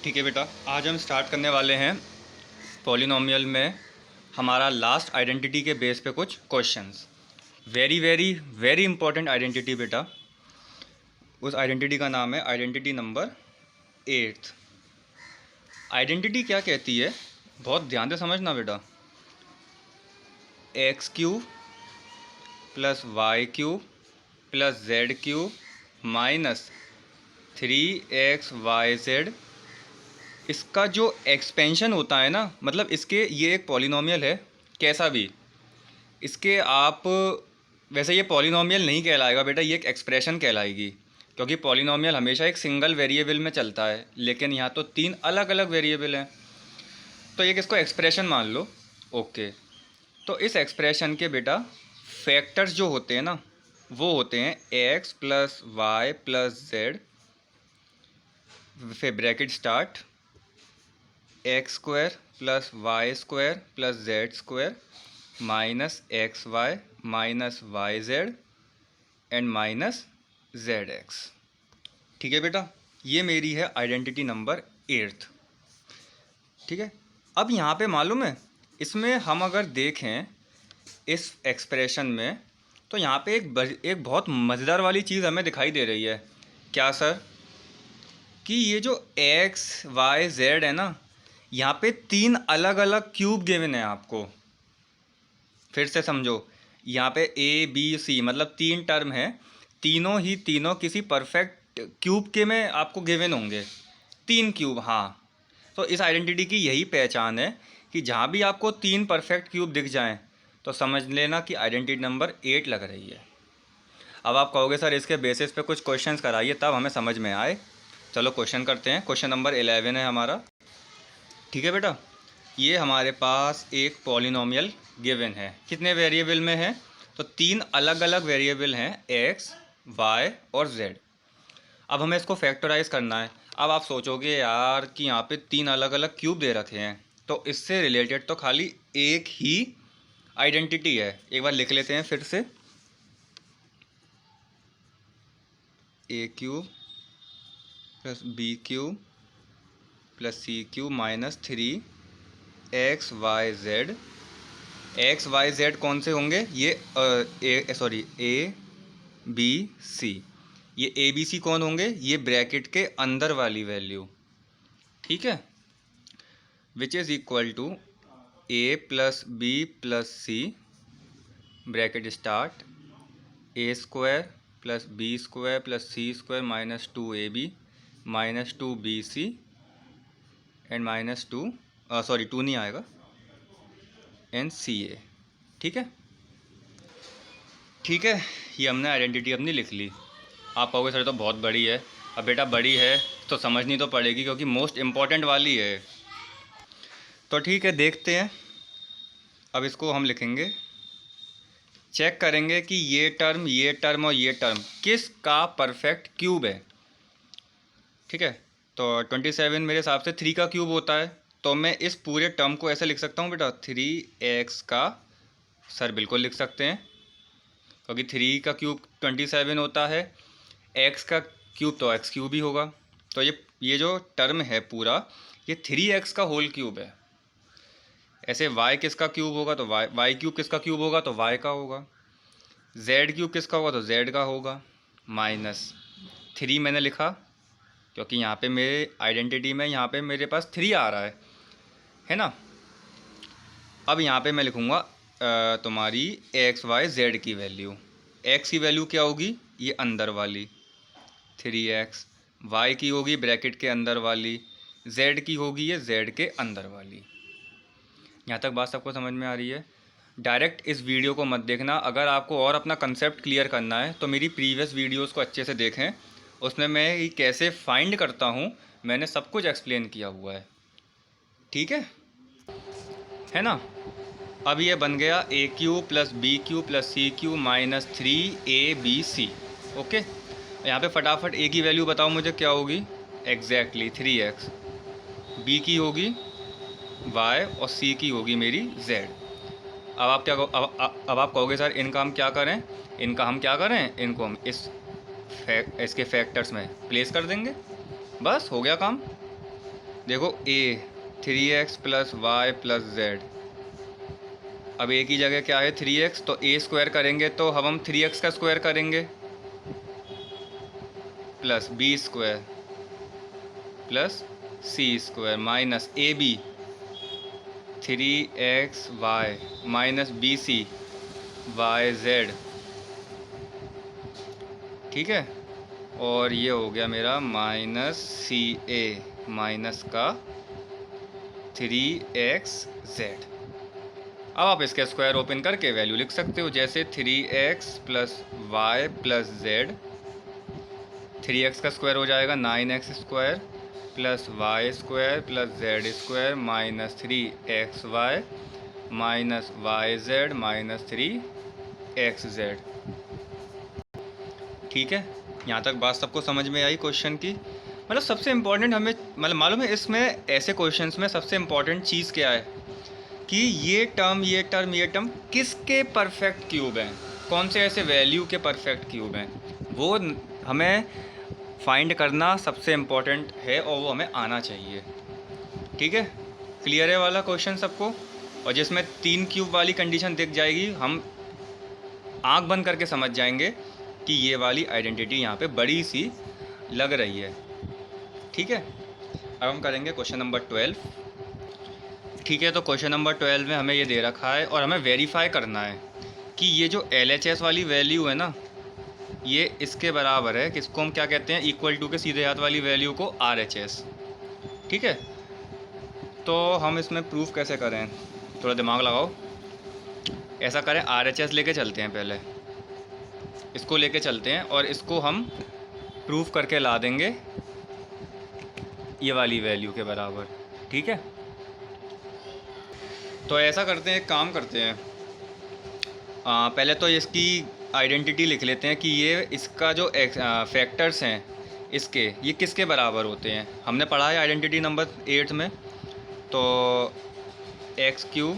ठीक है बेटा, आज हम स्टार्ट करने वाले हैं पॉलिनोमियल में हमारा लास्ट आइडेंटिटी के बेस पे कुछ questions. Very very very important identity बेटा। उस आइडेंटिटी का नाम है आइडेंटिटी नंबर 8। आइडेंटिटी क्या कहती है, बहुत ध्यान से समझना बेटा। X cube plus y cube plus z cube minus 3xyz, इसका जो एक्सपेंशन होता है ना, मतलब इसके ये एक पॉलिनोमियल है कैसा भी, इसके आप वैसे ये पॉलिनोमियल नहीं कहलाएगा बेटा, ये एक एक्सप्रेशन कहलाएगी, क्योंकि पॉलिनोमियल हमेशा एक सिंगल वेरिएबल में चलता है, लेकिन यहाँ तो 3 अलग अलग वेरिएबल हैं, तो एक इसको एक्सप्रेशन मान लो। ओके, तो इस एक्सप्रेशन के बेटा फैक्टर्स जो होते हैं ना, वो होते हैं X plus Y plus Z, फिर bracket start, X square plus Y square plus Z square minus x Y minus Y Z and minus Z x. ठीक है बेटा, ये मेरी है आइडेंटिटी नंबर 8। ठीक है, अब यहाँ पे मालूम है, इसमें हम अगर देखें इस एक्सप्रेशन में, तो यहाँ पे एक बहुत मज़ेदार वाली चीज़ हमें दिखाई दे रही है। क्या सर? कि ये जो एक्स वाई जेड है ना, यहाँ पे 3 अलग अलग क्यूब गिवन है आपको। फिर से समझो, यहाँ पे ए बी सी मतलब 3 टर्म है, तीनों किसी परफेक्ट क्यूब के में आपको गिवन होंगे, 3 क्यूब। हाँ, तो इस आइडेंटिटी की यही पहचान है कि जहाँ भी आपको 3 परफेक्ट क्यूब दिख जाएं तो समझ लेना कि आइडेंटिटी नंबर 8 लग रही है। अब आप कहोगे सर इसके बेसिस पे कुछ क्वेश्चंस कराइए तब हमें समझ में आए। चलो क्वेश्चन करते हैं। क्वेश्चन नंबर 11 है हमारा। ठीक है बेटा, ये हमारे पास एक पॉलिनोमियल गिवन है। कितने वेरिएबल में है? तो 3 अलग अलग वेरिएबल हैं, एक्स वाई और जेड। अब हमें इसको फैक्टराइज करना है। अब आप सोचोगे यार कि यहाँ पे 3 अलग अलग क्यूब दे रखे हैं, तो इससे रिलेटेड तो खाली एक ही आइडेंटिटी है। एक बार लिख लेते हैं फिर से, A cube plus B cube plus C cube minus 3 X Y Z कौन से होंगे? ये ए बी सी। ये ए बी सी कौन होंगे? ये ब्रैकेट के अंदर वाली वैल्यू। ठीक है, which is equal to a plus b plus c bracket start, a square plus b square plus c square minus 2ab minus 2bc and minus 2 नहीं आएगा, एन सी ए। ठीक है, ठीक है, ये हमने आइडेंटिटी अपनी लिख ली। आप कहोगे सर तो बहुत बड़ी है। अब बेटा बड़ी है तो समझनी तो पड़ेगी, क्योंकि मोस्ट इम्पॉर्टेंट वाली है। तो ठीक है, देखते हैं। अब इसको हम लिखेंगे, चेक करेंगे कि ये टर्म और ये टर्म किसका परफेक्ट क्यूब है। ठीक है, तो 27 मेरे हिसाब से 3 का क्यूब होता है, तो मैं इस पूरे टर्म को ऐसे लिख सकता हूँ बेटा, 3x का। सर बिल्कुल लिख सकते हैं, क्योंकि 3 का क्यूब 27 होता है, x का क्यूब तो x क्यूब ही होगा। तो ये जो टर्म है पूरा, ये 3x का होल क्यूब है। ऐसे y किसका क्यूब होगा? तो y क्यूब किसका क्यूब होगा? तो y का होगा। z क्यूब किसका होगा? तो z का होगा। माइनस 3 मैंने लिखा, क्योंकि यहाँ पे मेरे आइडेंटिटी में यहाँ पे मेरे पास 3 आ रहा है ना। अब यहाँ पे मैं लिखूँगा तुम्हारी एक्स वाई जेड की वैल्यू। एक्स की वैल्यू क्या होगी? ये अंदर वाली 3x, वाई की होगी ब्रैकेट के अंदर वाली, जेड की होगी ये जेड के अंदर वाली। यहाँ तक बात सबको समझ में आ रही है? डायरेक्ट इस वीडियो को मत देखना। अगर आपको और अपना कंसेप्ट क्लियर करना है तो मेरी प्रीवियस वीडियोस को अच्छे से देखें, उसमें मैं ये कैसे फाइंड करता हूँ मैंने सब कुछ एक्सप्लेन किया हुआ है। ठीक है ना। अब ये बन गया A cube plus B cube plus C cube minus 3ab। Okay, यहाँ पे फटाफट ए की वैल्यू बताओ मुझे क्या होगी? एग्जैक्टली 3x, बी की होगी y और सी की होगी मेरी z। अब आप अब आप कहोगे सर इनका हम क्या करें? इनको हम इसके फैक्टर्स में प्लेस कर देंगे, बस हो गया काम। देखो a 3x plus Y plus z, अब ए की जगह क्या है 3x, तो ए स्क्वायर करेंगे तो हम 3x का स्क्वायर करेंगे plus b square plus c square minus a b 3xy minus b c y z, ठीक है। और ये हो गया मेरा माइनस सी ए माइनस का 3xz। अब आप इसके स्क्वायर ओपन करके वैल्यू लिख सकते हो, जैसे 3x plus Y plus Z, 3x का स्क्वायर हो जाएगा 9x square plus Y square plus Z square minus 3xy minus Y z minus 3xz, ठीक है। यहाँ तक बात सबको समझ में आई क्वेश्चन की। मतलब सबसे इम्पोर्टेंट हमें मतलब मालूम है इसमें ऐसे क्वेश्चंस में सबसे इम्पोर्टेंट चीज़ क्या है कि ये टर्म किसके परफेक्ट क्यूब हैं, कौन से ऐसे वैल्यू के परफेक्ट क्यूब हैं, वो हमें फाइंड करना सबसे इम्पोर्टेंट है और वो हमें आना चाहिए, ठीक है। क्लियर है वाला क्वेश्चन सबको? और जिसमें 3 क्यूब वाली कंडीशन दिख जाएगी, हम आंख बंद करके समझ जाएंगे कि ये वाली आइडेंटिटी यहाँ पे बड़ी सी लग रही है, ठीक है। अब हम करेंगे क्वेश्चन नंबर 12, ठीक है। तो क्वेश्चन नंबर 12 में हमें ये दे रखा है और हमें वेरीफाई करना है कि ये जो LHS वाली वैल्यू है ना, ये इसके बराबर है, किसको हम क्या कहते हैं, इक्वल टू के सीधे हाथ वाली वैल्यू को RHS, ठीक है। तो हम इसमें प्रूफ कैसे करें, थोड़ा दिमाग लगाओ। ऐसा करें, RHS लेके चलते हैं, पहले इसको लेके चलते हैं और इसको हम प्रूफ करके ला देंगे ये वाली वैल्यू के बराबर, ठीक है। तो ऐसा करते हैं, एक काम करते हैं, पहले तो इसकी आइडेंटिटी लिख लेते हैं कि ये इसका जो फैक्टर्स हैं इसके, ये किसके बराबर होते हैं। हमने पढ़ा है आइडेंटिटी नंबर 8 में, तो x3,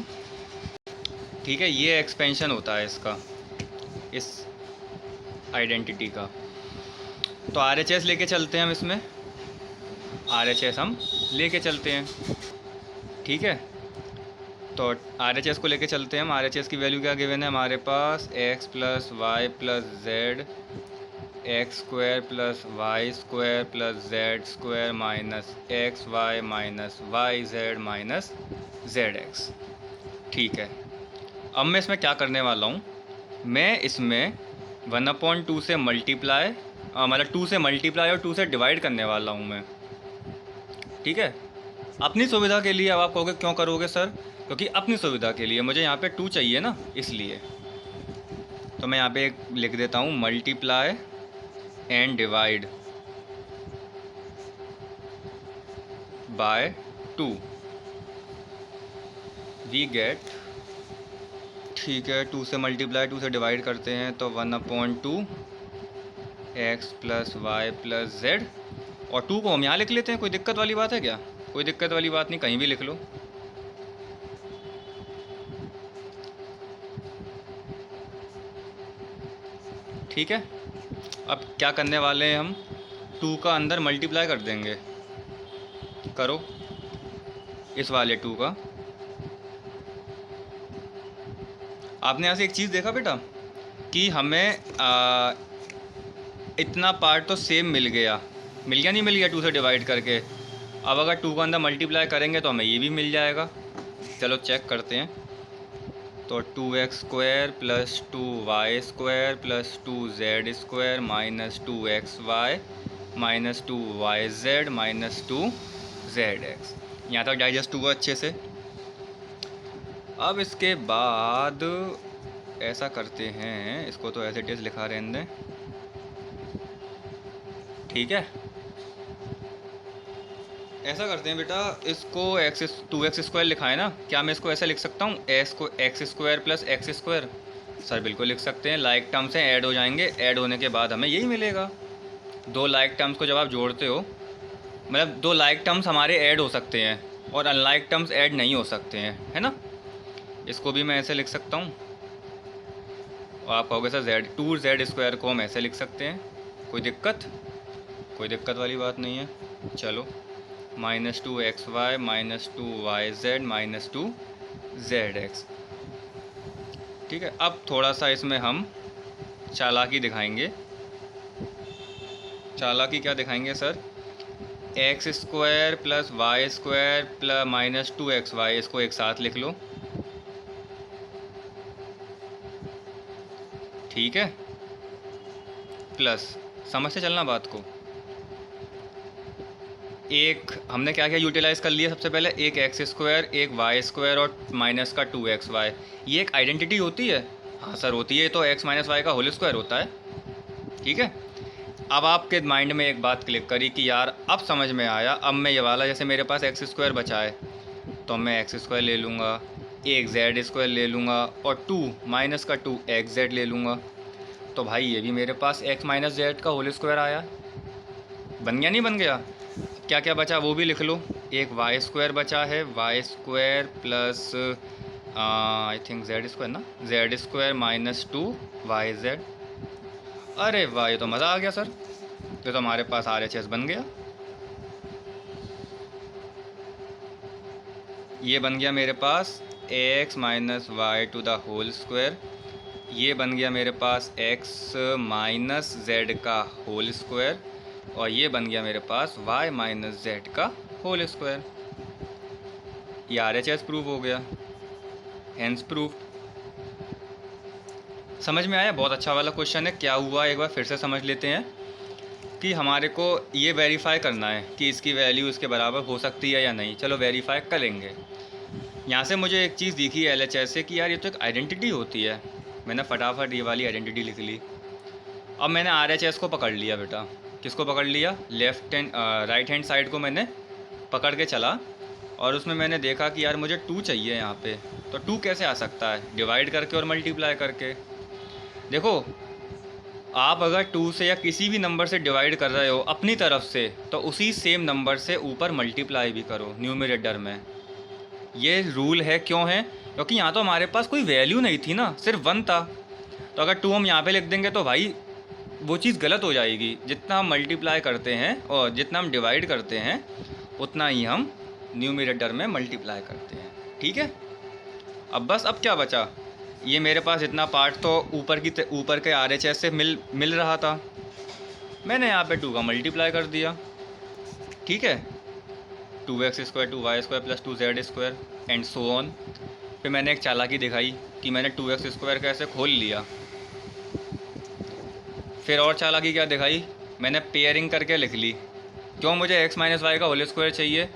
ठीक है, ये एक्सपेंशन होता है इसका, इस आइडेंटिटी का। तो RHS लेके चलते हैं हम, इसमें RHS हम लेके चलते हैं, ठीक है। तो RHS को लेके चलते हैं हम। RHS की वैल्यू क्या गिवन है हमारे पास, x plus Y plus z x square plus Y square plus Z square minus x Y minus Y z minus Z x, ठीक है। अब मैं इसमें क्या करने वाला हूँ, मैं इसमें 1/2 से मल्टीप्लाई, मतलब 2 से मल्टीप्लाई और 2 से डिवाइड करने वाला हूँ मैं, ठीक है, अपनी सुविधा के लिए। अब आप कहोगे क्यों करोगे सर, क्योंकि अपनी सुविधा के लिए, मुझे यहाँ पे 2 चाहिए ना, इसलिए। तो मैं यहाँ पे एक लिख देता हूँ, multiply and divide by 2 we get, ठीक है, 2 से मल्टीप्लाई 2 से डिवाइड करते हैं तो 1/2 x plus Y plus z, और 2 को हम यहाँ लिख लेते हैं। कोई दिक्कत वाली बात है क्या? कोई दिक्कत वाली बात नहीं, कहीं भी लिख लो, ठीक है। अब क्या करने वाले हैं हम, 2 का अंदर मल्टीप्लाई कर देंगे, करो इस वाले 2 का। आपने यहाँ से एक चीज़ देखा बेटा कि हमें इतना पार्ट तो सेम मिल गया, नहीं मिल गया 2 से डिवाइड करके। अब अगर 2 का अंदर मल्टीप्लाई करेंगे तो हमें ये भी मिल जाएगा। चलो चेक करते हैं। तो 2x square plus 2y square plus 2z square minus 2xy minus 2yz minus 2zx, यहाँ तक डाइजेस्ट हुआ अच्छे से। अब इसके बाद ऐसा करते हैं, इसको तो ऐसे टेस्ट लिखा रहने दें, ठीक है। ऐसा करते हैं बेटा, इसको 2x स्क्वायर लिखा है ना, क्या मैं इसको ऐसे लिख सकता हूँ, x square plus x square? Sir बिल्कुल लिख सकते हैं, लाइक टर्म्स हैं, ऐड हो जाएंगे, ऐड होने के बाद हमें यही मिलेगा। 2 लाइक टर्म्स को जब आप जोड़ते हो, मतलब 2 लाइक टर्म्स हमारे ऐड हो सकते हैं और अनलाइक टर्म्स ऐड नहीं हो सकते हैं, है ना। इसको भी मैं ऐसे लिख सकता हूँ, और आप कहोगे सर 2z स्क्वायर को हम ऐसे लिख सकते हैं, कोई दिक्कत? कोई दिक्कत वाली बात नहीं है। चलो -2xy -2yz -2zx। ठीक है, अब थोड़ा सा इसमें हम चालाकी दिखाएंगे। चालाकी क्या दिखाएंगे सर? x² + y² + -2xy, इसको एक साथ लिख लो। ठीक है, प्लस, समझते चलना बात को। एक हमने क्या क्या यूटिलाइज़ कर लिया? सबसे पहले एक x², एक y² और माइनस का 2xy। ये एक आइडेंटिटी होती है? हाँ सर होती है, तो x - y का होल स्क्वायर होता है। ठीक है, अब आपके माइंड में एक बात क्लिक करी कि यार अब समझ में आया। अब मैं ये वाला, जैसे मेरे पास x² बचा है तो मैं x² ले लूँगा, एक z² ले लूँगा और 2 माइनस का 2xz ले लूँगा। तो भाई ये भी मेरे पास x - z का होल स्क्वायर आया। बन गया नहीं बन गया? क्या क्या बचा वो भी लिख लो। एक y² बचा है, y² plus I think z² ना, z² - 2yz। अरे वाह, ये तो मज़ा आ गया सर, तो हमारे पास RHS बन गया। ये बन गया मेरे पास x - y², ये बन गया मेरे पास x - z का होल स्क्वायर, और ये बन गया मेरे पास y - z का होल स्क्वायर। ये RHS प्रूव हो गया, हेंस प्रूफ। समझ में आया? बहुत अच्छा वाला क्वेश्चन है। क्या हुआ एक बार फिर से समझ लेते हैं कि हमारे को ये वेरीफाई करना है कि इसकी वैल्यू इसके बराबर हो सकती है या नहीं। चलो वेरीफाई करेंगे। यहाँ से मुझे एक चीज़ दिखी है LHS से कि यार ये तो एक आइडेंटिटी होती है। मैंने फटाफट ये वाली आइडेंटिटी लिख ली। अब मैंने RHS को पकड़ लिया बेटा। किसको पकड़ लिया? राइट हैंड साइड को मैंने पकड़ के चला, और उसमें मैंने देखा कि यार मुझे 2 चाहिए यहाँ पे। तो 2 कैसे आ सकता है? डिवाइड करके और मल्टीप्लाई करके। देखो, आप अगर 2 से या किसी भी नंबर से डिवाइड कर रहे हो अपनी तरफ से, तो उसी सेम नंबर से ऊपर मल्टीप्लाई भी करो न्यूमरेटर में। ये रूल है। क्यों है? क्योंकि यहाँ तो हमारे पास कोई वैल्यू नहीं थी ना, सिर्फ 1 था। तो अगर 2 हम यहाँ पे लिख देंगे तो भाई वो चीज़ गलत हो जाएगी। जितना हम मल्टीप्लाई करते हैं और जितना हम डिवाइड करते हैं उतना ही हम न्यूमरेटर में मल्टीप्लाई करते हैं। ठीक है, अब बस अब क्या बचा? ये मेरे पास इतना पार्ट तो ऊपर के RHS से मिल रहा था। मैंने यहाँ पे 2 का मल्टीप्लाई कर दिया। ठीक है, 2x² 2y² + 2z² and so on. फिर मैंने एक चालाकी दिखाई कि मैंने 2x² कैसे खोल लिया। फिर और चालाकी क्या दिखाई? मैंने पेयरिंग करके लिख ली। क्यों? मुझे x - y का होल स्क्वायर चाहिए,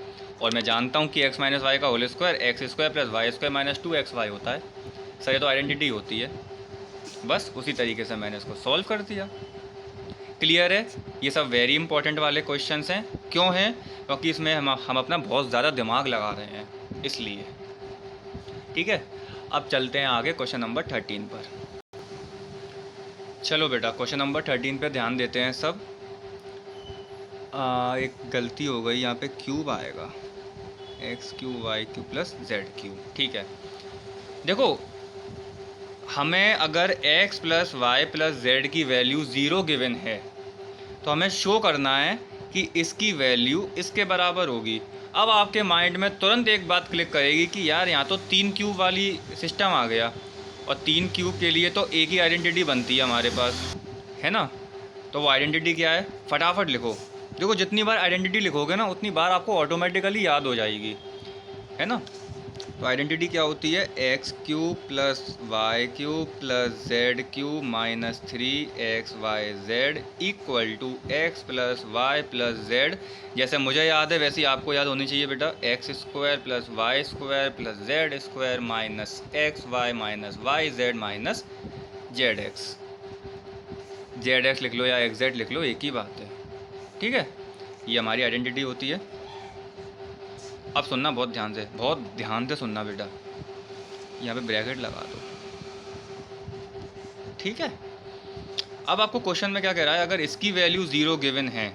और मैं जानता हूँ कि x - y का whole square x² + y² - 2xy होता है। सर ये तो आइडेंटिटी होती है। बस उसी तरीके से मैंने इसको सॉल्व कर दिया। क्लियर है? ये सब वेरी इंपॉर्टेंट वाले क्वेश्चंस हैं। क्यों हैं? क्योंकि इसमें हम अपना बहुत ज़्यादा दिमाग लगा रहे हैं, इसलिए। ठीक है, अब चलते हैं आगे क्वेश्चन नंबर 13 पर। चलो बेटा, क्वेश्चन नंबर 13 पे ध्यान देते हैं सब। एक गलती हो गई, यहाँ पे क्यूब आएगा, x³ y³ + z³। ठीक है, देखो हमें अगर x + y + z की वैल्यू 0 गिवन है तो हमें शो करना है कि इसकी वैल्यू इसके बराबर होगी। अब आपके माइंड में तुरंत एक बात क्लिक करेगी कि यार यहाँ तो 3 क्यूब वाली सिस्टम आ गया, और 3 क्यूब के लिए तो एक ही आइडेंटिटी बनती है हमारे पास, है ना? तो वो आइडेंटिटी क्या है? फटाफट लिखो। देखो जितनी बार आइडेंटिटी लिखोगे ना उतनी बार आपको ऑटोमेटिकली याद हो जाएगी, है ना? तो आइडेंटिटी क्या होती है? x³ + y³ + z³ - 3xyz = x + y + z। जैसे मुझे याद है वैसे ही आपको याद होनी चाहिए बेटा। x² + y² + z² - xy - yz - zx। zx लिख लो या xz लिख लो, एक ही बात है। ठीक है, ये हमारी आइडेंटिटी होती है। अब सुनना बहुत ध्यान से सुनना बेटा। यहाँ पे ब्रैकेट लगा दो। ठीक है, अब आपको क्वेश्चन में क्या कह रहा है? अगर इसकी वैल्यू 0 गिवन है,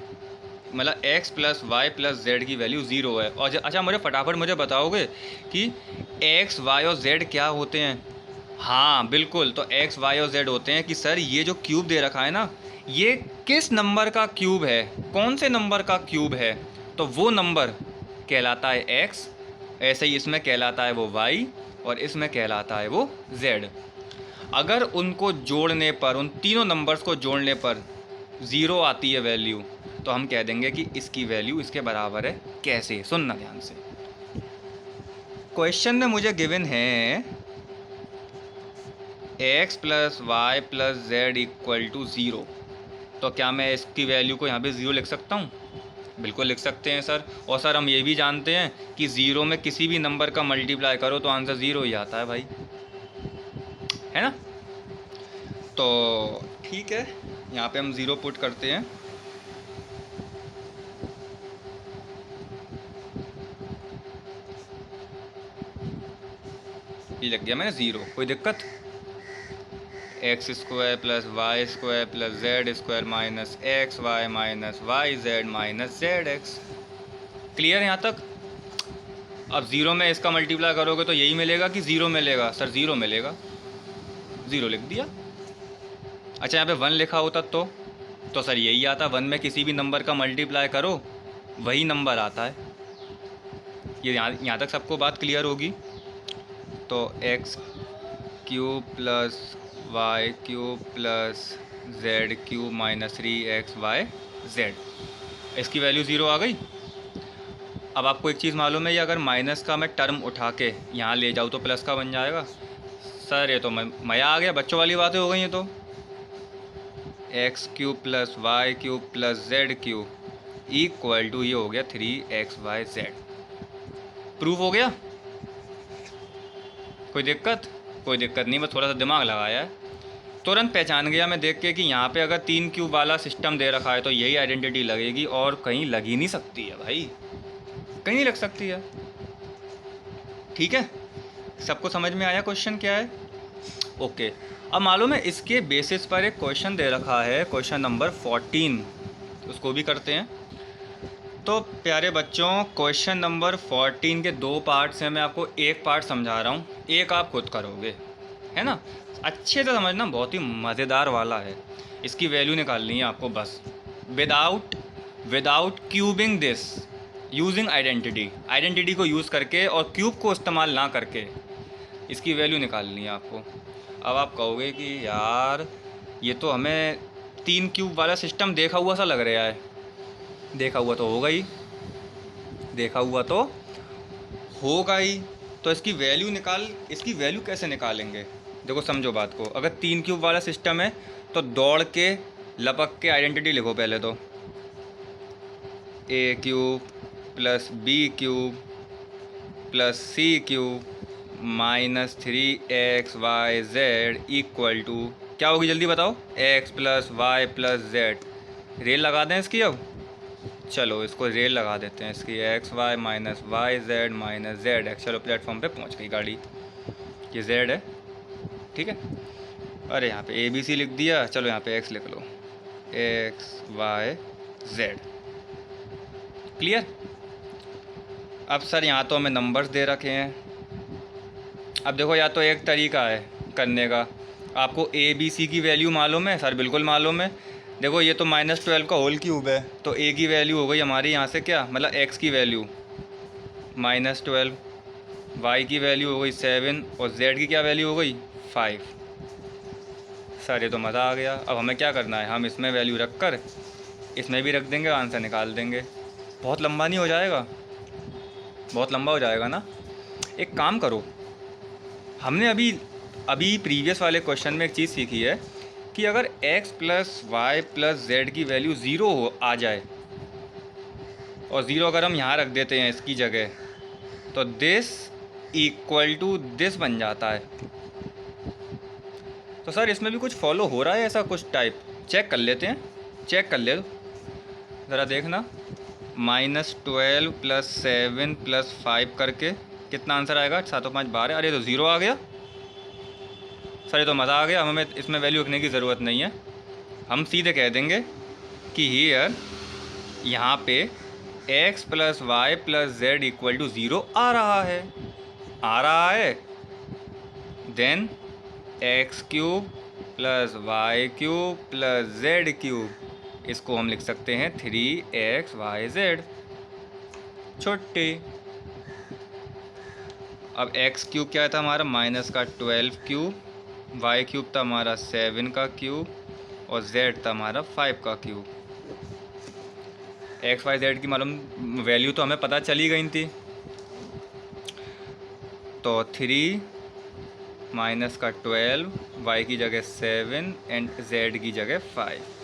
मतलब x + y + z की वैल्यू 0 है, और अच्छा मुझे फटाफट बताओगे कि x, y और z क्या होते हैं? हाँ बिल्कुल, तो x, y और z होते हैं कि सर ये जो क्यूब दे रखा है ना, ये किस नंबर का क्यूब है, कौन से नंबर का क्यूब है? तो वो नंबर कहलाता है एक्स, ऐसे ही इसमें कहलाता है वो वाई, और इसमें कहलाता है वो जेड। अगर उनको जोड़ने पर, उन तीनों नंबर्स को जोड़ने पर 0 आती है वैल्यू, तो हम कह देंगे कि इसकी वैल्यू इसके बराबर है। कैसे? सुनना ध्यान से। क्वेश्चन में मुझे गिवन है x plus Y plus z equal to 0, तो क्या मैं इसकी वैल्यू को यहाँ पे 0 लिख सकता हूँ? बिल्कुल लिख सकते हैं सर। और सर हम ये भी जानते हैं कि 0 में किसी भी नंबर का मल्टीप्लाई करो तो आंसर 0 ही आता है भाई, है ना? तो ठीक है, यहाँ पे हम 0 पुट करते हैं। ये लग गया मैंने 0, कोई दिक्कत? X square plus Y square plus Z square minus x Y minus Y z minus Z x. Clear है यहाँ तक? अब 0 में इसका मल्टीप्लाई करोगे तो यही मिलेगा कि 0 मिलेगा? सर 0 मिलेगा, 0 लिख दिया। अच्छा, यहाँ पे 1 लिखा होता तो सर यही आता, 1 में किसी भी नंबर का मल्टीप्लाई करो वही नंबर आता है। ये यहाँ तक सबको बात क्लियर होगी? तो x cube plus y cube plus z cube minus 3x Y z, इसकी वैल्यू 0 आ गई। अब आपको एक चीज़ मालूम है, ये अगर माइनस का मैं टर्म उठा के यहाँ ले जाऊँ तो प्लस का बन जाएगा। सर ये तो मज़ा आ गया, बच्चों वाली बातें हो गई हैं। तो x cube plus y cube plus z cube equal to ये हो गया 3x वाई जेड। प्रूफ हो गया? कोई दिक्कत? कोई दिक्कत नहीं, बस थोड़ा सा दिमाग लगाया है। तुरंत पहचान गया मैं देख के कि यहाँ पे अगर 3 क्यूब वाला सिस्टम दे रखा है तो यही आइडेंटिटी लगेगी, और कहीं लग ही नहीं सकती है भाई, कहीं नहीं लग सकती है। ठीक है, सबको समझ में आया क्वेश्चन क्या है? ओके। अब मालूम है इसके बेसिस पर एक क्वेश्चन दे रखा है, क्वेश्चन नंबर 14, उसको भी करते हैं। तो प्यारे बच्चों, क्वेश्चन नंबर 14 के 2 पार्ट्स हैं। मैं आपको एक पार्ट समझा रहा हूँ, एक आप खुद करोगे, है ना? अच्छे से समझना, बहुत ही मज़ेदार वाला है। इसकी वैल्यू निकालनी है आपको बस, without cubing this, using identity को यूज़ करके और क्यूब को इस्तेमाल ना करके इसकी वैल्यू निकालनी है आपको। अब आप कहोगे कि यार ये तो हमें 3 क्यूब वाला सिस्टम देखा हुआ सा लग रहा है। देखा हुआ तो होगा ही, देखा हुआ तो होगा ही। तो इसकी वैल्यू कैसे निकालेंगे? देखो समझो बात को। अगर 3 क्यूब वाला सिस्टम है तो दौड़ के लपक के आइडेंटिटी लिखो पहले तो। A cube plus B cube plus C cube minus 3x Y Z equal to क्या होगी? जल्दी बताओ। x plus Y plus Z. Rail लगा दें इसकी? अब चलो इसको रेल लगा देते हैं इसकी, x Y minus Y z minus Z x. चलो प्लेटफॉर्म पे पहुंच गई गाड़ी, ये जेड है, ठीक है। अरे यहाँ पे ABC लिख दिया, चलो यहाँ पे x लिख लो, एक्स वाई जेड। क्लियर? अब सर यहाँ तो हमें नंबर्स दे रखे हैं। अब देखो, या तो एक तरीका है करने का, आपको ABC की वैल्यू मालूम है? सर बिल्कुल मालूम है। देखो ये तो -12 का होल क्यूब है, तो A की वैल्यू हो गई हमारी यहाँ से क्या, मतलब x की वैल्यू -12, y की वैल्यू हो गई 7 और z की क्या वैल्यू हो गई 5। सर ये तो मज़ा आ गया। अब हमें क्या करना है, हम इसमें वैल्यू रख कर इसमें भी रख देंगे, आंसर निकाल देंगे। बहुत लंबा नहीं हो जाएगा? बहुत लंबा हो जाएगा ना? एक काम करो, हमने अभी प्रीवियस वाले क्वेश्चन में एक चीज़ सीखी है कि अगर x plus Y plus z की वैल्यू 0 आ जाए, और 0 अगर हम यहाँ रख देते हैं इसकी जगह, तो दिस इक्वल टू दिस बन जाता है। तो सर इसमें भी कुछ फॉलो हो रहा है ऐसा कुछ टाइप? चेक कर लेते हैं, चेक कर ले ज़रा देखना। -12 प्लस 7 प्लस 5 करके कितना आंसर आएगा? 7 5 12। अरे तो 0 आ गया। सर ये तो मज़ा आ गया, हमें इसमें वैल्यू रखने की ज़रूरत नहीं है। हम सीधे कह देंगे कि हियर यहाँ पे x plus Y plus z equal to 0 आ रहा है। Then x cube plus y cube plus z cube, इसको हम लिख सकते हैं 3x वाई जेड। छोटे। अब एक्स क्यूब क्या था हमारा, माइनस का 12 क्यूब, वाई क्यूब था हमारा 7 का क्यूब, और जेड था हमारा 5 का क्यूब। एक्स वाई जेड की मालूम वैल्यू तो हमें पता चली गई थी। तो 3 माइनस का 12, वाई की जगह 7 एंड जेड की जगह 5।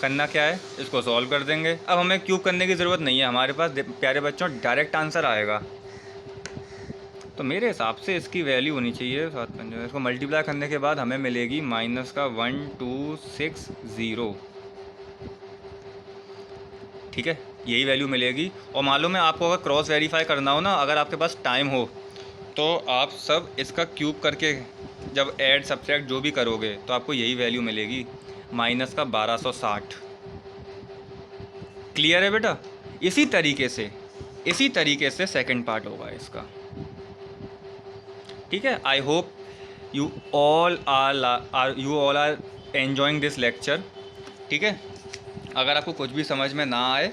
करना क्या है, इसको सॉल्व कर देंगे। अब हमें क्यूब करने की ज़रूरत नहीं है, हमारे पास प्यारे बच्चों डायरेक्ट आंसर आएगा। तो मेरे हिसाब से इसकी वैल्यू होनी चाहिए 7 इसको मल्टीप्लाई करने के बाद हमें मिलेगी माइनस का 1260। ठीक है, यही वैल्यू मिलेगी। और मालूम है आपको, अगर क्रॉस वेरीफाई करना हो ना, अगर आपके पास टाइम हो तो आप सब इसका क्यूब करके जब ऐड सब्ट्रैक्ट जो भी करोगे तो आपको यही वैल्यू मिलेगी, माइनस का 1260। क्लियर है बेटा? इसी तरीके से सेकंड पार्ट होगा इसका। ठीक है, I hope you all are enjoying this lecture. ठीक है, अगर आपको कुछ भी समझ में ना आए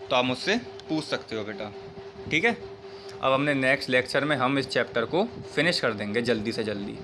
तो आप मुझसे पूछ सकते हो बेटा। ठीक है, अब हमने नेक्स्ट लेक्चर में हम इस चैप्टर को फिनिश कर देंगे जल्दी से जल्दी।